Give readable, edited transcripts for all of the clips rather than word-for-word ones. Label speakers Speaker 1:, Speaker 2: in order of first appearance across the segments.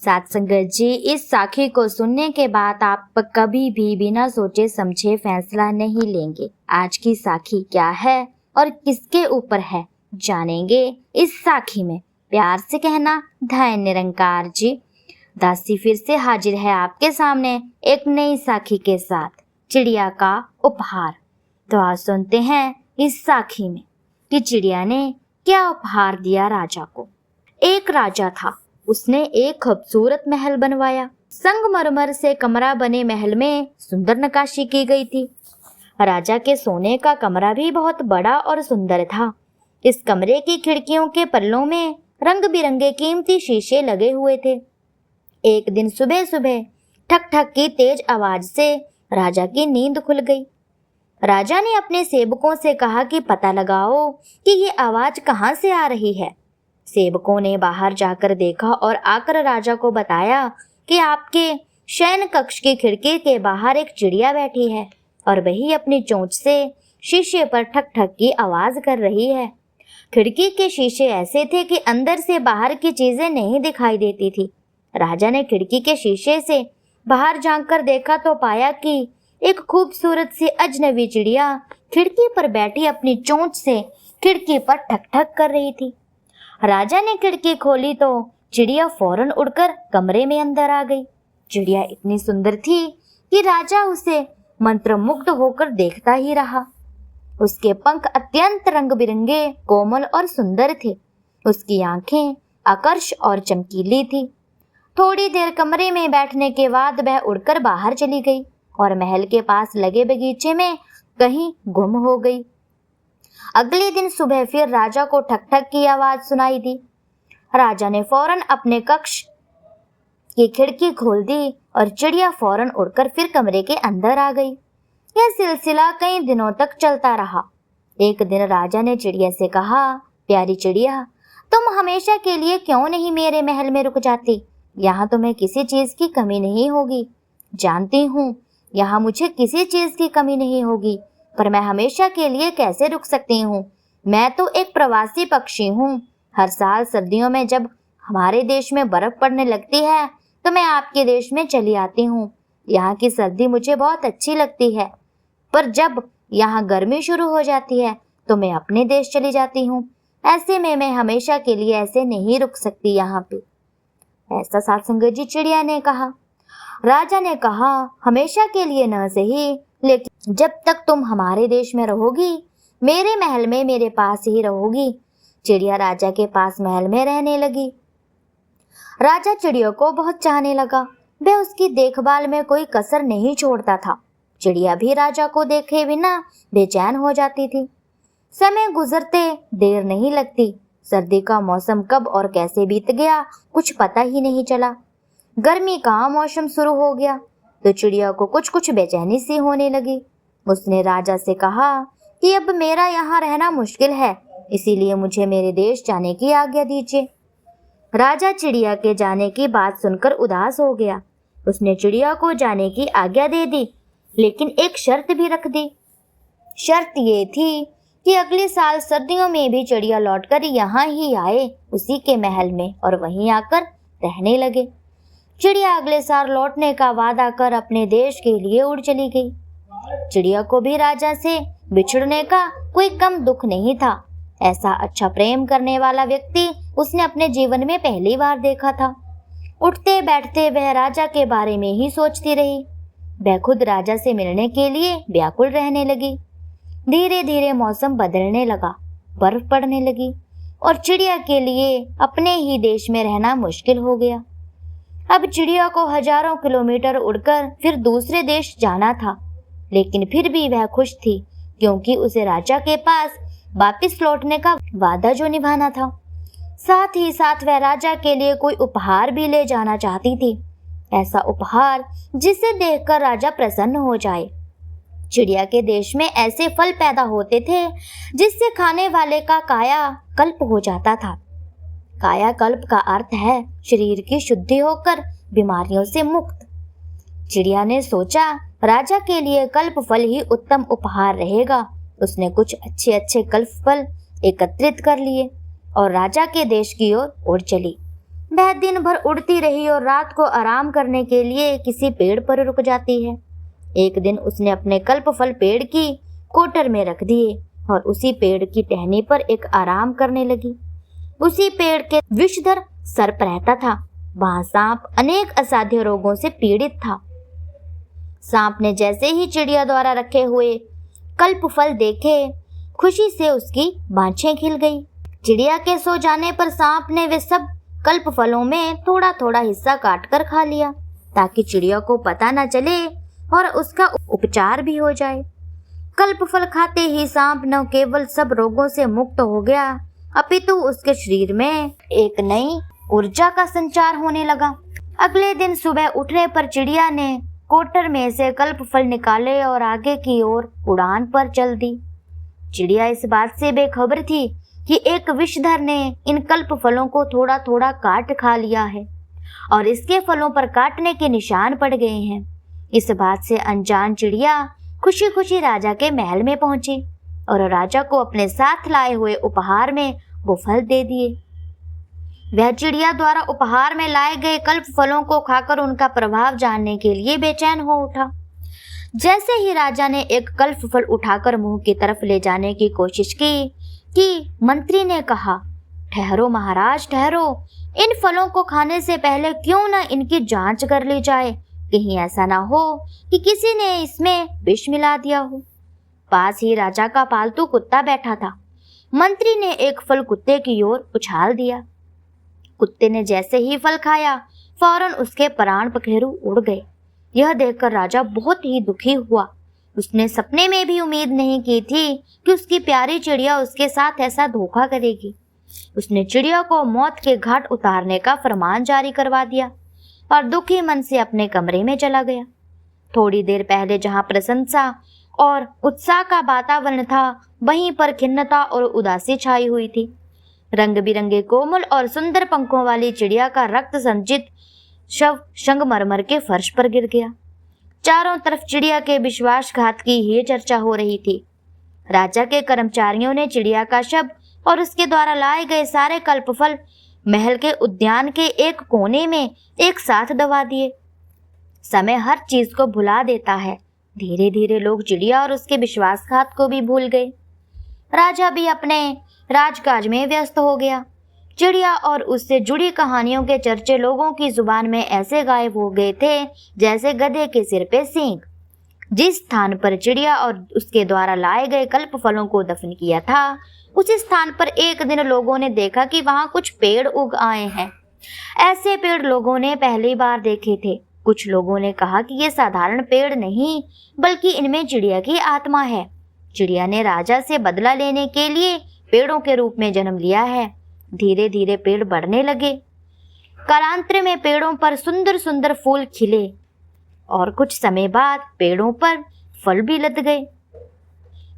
Speaker 1: साथ संगत जी, इस साखी को सुनने के बाद आप कभी भी बिना सोचे समझे फैसला नहीं लेंगे। आज की साखी क्या है और किसके ऊपर है, जानेंगे इस साखी में। प्यार से कहना धन्य निरंकार जी। दासी फिर से हाजिर है आपके सामने एक नई साखी के साथ, चिड़िया का उपहार। तो आज सुनते हैं इस साखी में कि चिड़िया ने क्या उपहार दिया राजा को। एक राजा था, उसने एक खूबसूरत महल बनवाया। संगमरमर से कमरा बने महल में सुंदर नक्काशी की गई थी। राजा के सोने का कमरा भी बहुत बड़ा और सुंदर था। इस कमरे की खिड़कियों के पल्लों में रंग बिरंगे कीमती शीशे लगे हुए थे। एक दिन सुबह सुबह ठक ठक की तेज आवाज से राजा की नींद खुल गई। राजा ने अपने सेवकों से कहा कि पता लगाओ कि ये आवाज कहाँ से आ रही है। सेवकों ने बाहर जाकर देखा और आकर राजा को बताया कि आपके शयन कक्ष की खिड़की के बाहर एक चिड़िया बैठी है और वही अपनी चोंच से शीशे पर ठक ठक की आवाज कर रही है। खिड़की के शीशे ऐसे थे कि अंदर से बाहर की चीजें नहीं दिखाई देती थी। राजा ने खिड़की के शीशे से बाहर झांक कर देखा तो पाया कि एक खूबसूरत सी अजनबी चिड़िया खिड़की पर बैठी अपनी चोंच से खिड़की पर ठक ठक कर रही थी। राजा ने खिड़की खोली तो चिड़िया फौरन उड़कर कमरे में अंदर आ गई। चिड़िया इतनी सुंदर थी कि राजा उसे मंत्रमुग्ध होकर देखता ही रहा। उसके पंख अत्यंत रंग बिरंगे, कोमल और सुंदर थे। उसकी आंखें आकर्ष और चमकीली थी। थोड़ी देर कमरे में बैठने के बाद वह उड़कर बाहर चली गई और महल के पास लगे बगीचे में कहीं गुम हो गई। अगले दिन सुबह फिर राजा को ठक ठक की आवाज सुनाई दी। राजा ने फौरन अपने कक्ष की खिड़की खोल दी और चिड़िया फौरन उड़कर फिर कमरे के अंदर आ गई। यह सिलसिला कई दिनों तक चलता रहा। एक दिन राजा ने चिड़िया से कहा, प्यारी चिड़िया, तुम हमेशा के लिए क्यों नहीं मेरे महल में रुक जाती? यहाँ तुम्हें किसी चीज की कमी नहीं होगी। जानती हूँ यहाँ मुझे किसी चीज की कमी नहीं होगी, पर मैं हमेशा के लिए कैसे रुक सकती हूँ? मैं तो एक प्रवासी पक्षी हूँ। हर साल सर्दियों में जब हमारे देश में बर्फ पड़ने लगती है तो मैं आपके देश में चली आती हूँ। यहाँ की सर्दी मुझे बहुत अच्छी लगती है, पर जब यहाँ गर्मी शुरू हो जाती है तो मैं अपने देश चली जाती हूँ। ऐसे में मैं हमेशा के लिए ऐसे नहीं रुक सकती यहाँ पे। ऐसा सातसंगत जी चिड़िया ने कहा। राजा ने कहा, हमेशा के लिए न सही, लेकिन जब तक तुम हमारे देश में रहोगी, मेरे महल में मेरे पास ही रहोगी। चिड़िया राजा के पास महल में रहने लगी। राजा चिड़िया को बहुत चाहने लगा। वह उसकी देखभाल में कोई कसर नहीं छोड़ता था। चिड़िया भी राजा को देखे बिना बेचैन हो जाती थी। समय गुजरते देर नहीं लगती। सर्दी का मौसम कब और कैसे बीत गया कुछ पता ही नहीं चला। गर्मी का मौसम शुरू हो गया तो चिड़िया को कुछ कुछ बेचैनी सी होने लगी। उसने राजा से कहा कि अब मेरा यहाँ रहना मुश्किल है, इसीलिए मुझे मेरे देश जाने की आज्ञा दीजिए। राजा चिड़िया के जाने की बात सुनकर उदास हो गया। उसने चिड़िया को जाने की आज्ञा दे दी, लेकिन एक शर्त भी रख दी। शर्त ये थी कि अगले साल सर्दियों में भी चिड़िया लौटकर यहाँ ही आए, उसी के महल में, और वहीं आकर रहने लगे। चिड़िया अगले साल लौटने का वादा कर अपने देश के लिए उड़ चली गई। चिड़िया को भी राजा से बिछड़ने का कोई कम दुख नहीं था। ऐसा अच्छा प्रेम करने वाला व्यक्ति उसने अपने जीवन में पहली बार देखा था। उठते बैठते वह राजा के बारे में ही सोचती रही। वह खुद राजा से मिलने के लिए व्याकुल रहने लगी। धीरे धीरे मौसम बदलने लगा, बर्फ पड़ने लगी और चिड़िया के लिए अपने ही देश में रहना मुश्किल हो गया। अब चिड़िया को हजारों किलोमीटर उड़कर फिर दूसरे देश जाना था, लेकिन फिर भी वह खुश थी क्योंकि उसे राजा के पास वापस लौटने का वादा जो निभाना था। साथ ही साथ वह राजा के लिए कोई उपहार भी ले जाना चाहती थी, ऐसा उपहार जिसे देखकर राजा प्रसन्न हो जाए। चिड़िया के देश में ऐसे फल पैदा होते थे जिससे खाने वाले का काया कल्प हो जाता था। काया कल्प का अर्थ है शरीर की शुद्धि होकर बीमारियों से मुक्त। चिड़िया ने सोचा राजा के लिए कल्प फल ही उत्तम उपहार रहेगा। उसने कुछ अच्छे अच्छे कल्प फल एकत्रित कर लिए और राजा के देश की ओर उड़ चली। वह दिन भर उड़ती रही और रात को आराम करने के लिए किसी पेड़ पर रुक जाती है। एक दिन उसने अपने कल्प फल पेड़ की कोटर में रख दिए और उसी पेड़ की टहनी पर एक आराम करने लगी। उसी पेड़ के विषधर सर्प रहता था। वहां सांप अनेक असाध्य रोगों से पीड़ित था। सांप ने जैसे ही चिड़िया द्वारा रखे हुए कल्प फल देखे, खुशी से उसकी बाँछें खिल गई। चिड़िया के सो जाने पर सांप ने वे सब कल्प फलों में थोड़ा थोड़ा हिस्सा काट कर खा लिया, ताकि चिड़िया को पता न चले और उसका उपचार भी हो जाए। कल्प फल खाते ही सांप न केवल सब रोगों से मुक्त हो गया, अपितु उसके शरीर में एक नई ऊर्जा का संचार होने लगा। अगले दिन सुबह उठने पर चिड़िया ने कोटर में से कल्प फल निकाले और आगे की ओर उड़ान पर चल दी। चिड़िया इस बात से बेखबर थी कि एक विषधर ने इन कल्प फलों को थोड़ा थोड़ा काट खा लिया है और इसके फलों पर काटने के निशान पड़ गए हैं। इस बात से अनजान चिड़िया खुशी खुशी राजा के महल में पहुंची और राजा को अपने साथ लाए हुए उपहार में वो फल दे दिए। वह चिड़िया द्वारा उपहार में लाए गए कल्प फलों को खाकर उनका प्रभाव जानने के लिए बेचैन हो उठा। जैसे ही राजा ने एक कल्प फल उठाकर मुंह की तरफ ले जाने की कोशिश की कि मंत्री ने कहा, ठहरो महाराज ठहरो, इन फलों को खाने से पहले क्यों न इनकी जांच कर ली जाए, कहीं ऐसा ना हो कि किसी ने इसमें विष मिला दिया हो। पास ही राजा का पालतू कुत्ता बैठा था। मंत्री ने एक फल कुत्ते की ओर उछाल दिया। कुत्ते ने जैसे ही फल खाया, फौरन उसके प्राण पखेरु उड़ गए। यह देखकर राजा बहुत ही दुखी हुआ। उसने सपने में भी उम्मीद नहीं की थी कि उसकी प्यारी चिड़िया उसके साथ ऐसा धोखा करेगी। उसने चिड़िया को मौत के घाट उतारने का फरमान जारी करवा दिया और दुखी मन से अपने कमरे में चला गया। थोड़ी देर पहले जहां प्रशंसा और उत्साह का वातावरण था, वहीं पर खिन्नता और उदासी छाई हुई थी। रंग बिरंगे कोमल और सुंदर पंखों वाली चिड़िया का रक्त संचित शव संगमरमर के फर्श पर गिर गया। चारों तरफ चिड़िया के विश्वासघात की ही चर्चा हो रही थी। राजा के कर्मचारियों ने चिड़िया का शव और उसके द्वारा लाए गए सारे कल्पफल महल के उद्यान के एक कोने में एक साथ दबा दिए। समय हर चीज को भुला देता है। धीरे धीरे लोग चिड़िया और उसके विश्वासघात को भी भूल गए। राजा भी अपने राजकाज में व्यस्त हो गया। चिड़िया और उससे जुड़ी कहानियों के चर्चे लोगों की जुबान में ऐसे गायब हो गए थे जैसे गधे के सिर पे सींग। जिस स्थान पर चिड़िया और उसके द्वारा लाए गए कल्प फलों को दफन किया था, उसी स्थान पर एक दिन लोगों ने देखा कि वहां कुछ पेड़ उग आए हैं। ऐसे पेड़ लोगों ने पहली बार देखे थे। कुछ लोगों ने कहा कि ये साधारण पेड़ नहीं, बल्कि इनमें चिड़िया की आत्मा है। चिड़िया ने राजा से बदला लेने के लिए पेड़ों के रूप में जन्म लिया है। धीरे धीरे पेड़ बढ़ने लगे। कालांतर में पेड़ों पर सुंदर सुंदर फूल खिले और कुछ समय बाद पेड़ों पर फल भी लद गए।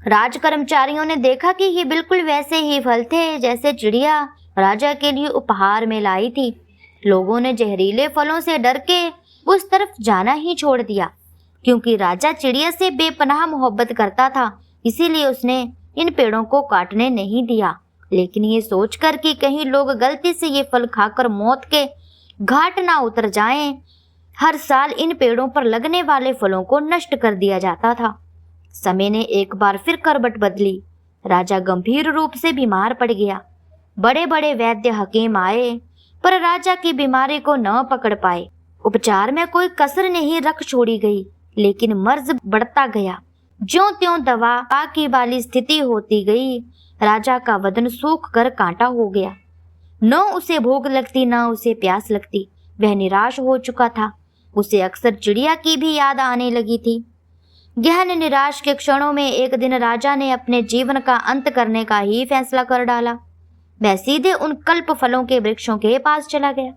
Speaker 1: राज कर्मचारियों ने देखा कि ये बिल्कुल वैसे ही फल थे जैसे चिड़िया राजा के लिए उपहार में लाई थी। लोगों ने जहरीले फलों से डर के उस तरफ जाना ही छोड़ दिया। क्योंकि राजा चिड़िया से बेपनाह मोहब्बत करता था, इसीलिए उसने इन पेड़ों को काटने नहीं दिया। लेकिन ये सोचकर कि कहीं लोग गलती से ये फल खाकर मौत के घाट ना उतर जाएं, हर साल इन पेड़ों पर लगने वाले फलों को नष्ट कर दिया जाता था। समय ने एक बार फिर करवट बदली। राजा गंभीर रूप से बीमार पड़ गया। बड़े बड़े वैद्य हकीम आए, पर राजा की बीमारी को न पकड़ पाए। उपचार में कोई कसर नहीं रख छोड़ी गई, लेकिन मर्ज बढ़ता गया। ज्यों त्यों दवा की वाली स्थिति होती गई। राजा का बदन सूख कर कांटा हो गया। न उसे भूख लगती, न उसे प्यास लगती। वह निराश हो चुका था। उसे अक्सर चिड़िया की भी याद आने लगी थी। गहन निराश के क्षणों में एक दिन राजा ने अपने जीवन का अंत करने का ही फैसला कर डाला। वह सीधे उन कल्प फलों के वृक्षों के पास चला गया।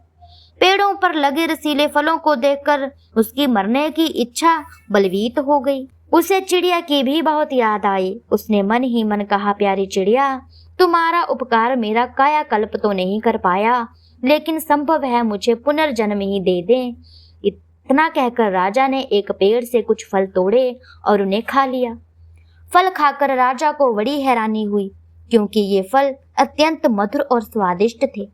Speaker 1: पेड़ों पर लगे रसीले फलों को देखकर उसकी मरने की इच्छा बलवीत हो गई। उसे चिड़िया की भी बहुत याद आई। उसने मन ही मन कहा, प्यारी चिड़िया, तुम्हारा उपकार मेरा कायाकल्प तो नहीं कर पाया, लेकिन संभव है मुझे पुनर्जन्म ही दे दे। इतना कहकर राजा ने एक पेड़ से कुछ फल तोड़े और उन्हें खा लिया। फल खाकर राजा को बड़ी हैरानी हुई, क्योंकि ये फल अत्यंत मधुर और स्वादिष्ट थे।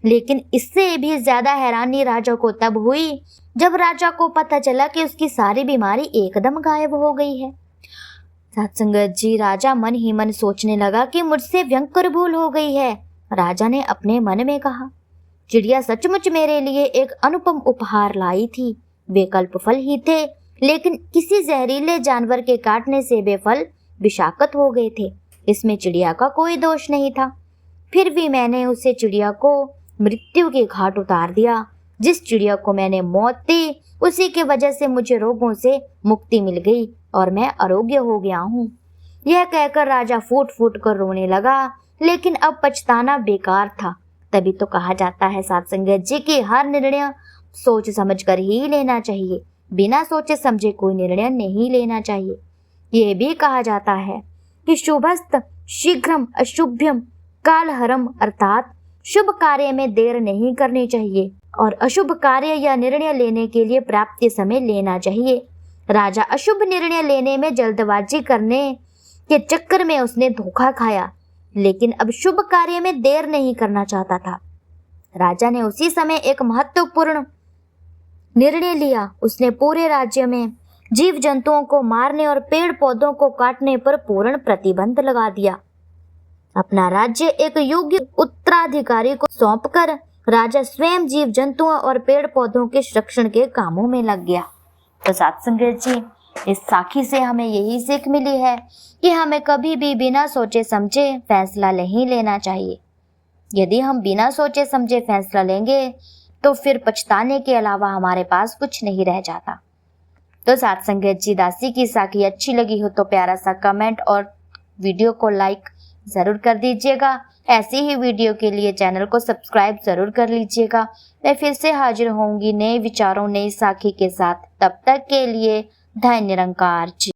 Speaker 1: लेकिन इससे भी ज्यादा हैरानी राजा को तब हुई जब राजा को पता चला कि उसकी सारी बीमारी एकदम गायब हो गई है। सत्संगत जी, राजा मन ही मन सोचने लगा कि मुझसे भयंकर भूल हो गई है। राजा ने अपने मन में कहा, चिड़िया सचमुच मेरे लिए एक अनुपम उपहार लाई थी। वे कल्प फल ही थे, लेकिन किसी जहरीले जानवर के काटने से वे फल विषाक्त हो गए थे। इसमें चिड़िया का कोई दोष नहीं था। फिर भी मैंने उसे चिड़िया को मृत्यु के घाट उतार दिया। जिस चिड़िया को मैंने मौत दी, उसी की वजह से मुझे रोगों से मुक्ति मिल गई और मैं आरोग्य हो गया हूँ। यह कहकर राजा फूट फूट कर रोने लगा, लेकिन अब पछताना बेकार था। तभी तो कहा जाता है साध संगत जी कि हर निर्णय सोच समझ कर ही लेना चाहिए। बिना सोचे समझे कोई निर्णय नहीं लेना चाहिए। ये भी कहा जाता है कि शुभस्त शीघ्रम अशुभ्यम कालहरम, अर्थात शुभ कार्य में देर नहीं करनी चाहिए और अशुभ कार्य या निर्णय लेने के लिए पर्याप्त समय लेना चाहिए। राजा अशुभ निर्णय लेने में जल्दबाजी करने के चक्कर में उसने धोखा खाया, लेकिन अब शुभ कार्य में देर नहीं करना चाहता था। राजा ने उसी समय एक महत्वपूर्ण निर्णय लिया। उसने पूरे राज्य में जीव जंतुओं को मारने और पेड़ पौधों को काटने पर पूर्ण प्रतिबंध लगा दिया। अपना राज्य एक योग्य उत्तराधिकारी को सौंपकर राजा स्वयं जीव जंतुओं और पेड़ पौधों के संरक्षण के कामों में लग गया। तो साथ संगत जी, इस साखी से हमें यही सीख मिली है कि हमें कभी भी बिना सोचे समझे फैसला नहीं लेना चाहिए। यदि हम बिना सोचे समझे फैसला लेंगे तो फिर पछताने के अलावा हमारे पास कुछ नहीं रह जाता। तो साथ संगत जी, दासी की साखी अच्छी लगी हो तो प्यारा सा कमेंट और वीडियो को लाइक जरूर कर दीजिएगा। ऐसी ही वीडियो के लिए चैनल को सब्सक्राइब जरूर कर लीजिएगा। मैं फिर से हाजिर होंगी नए विचारों, नई साखी के साथ। तब तक के लिए धन्य निरंकार जी।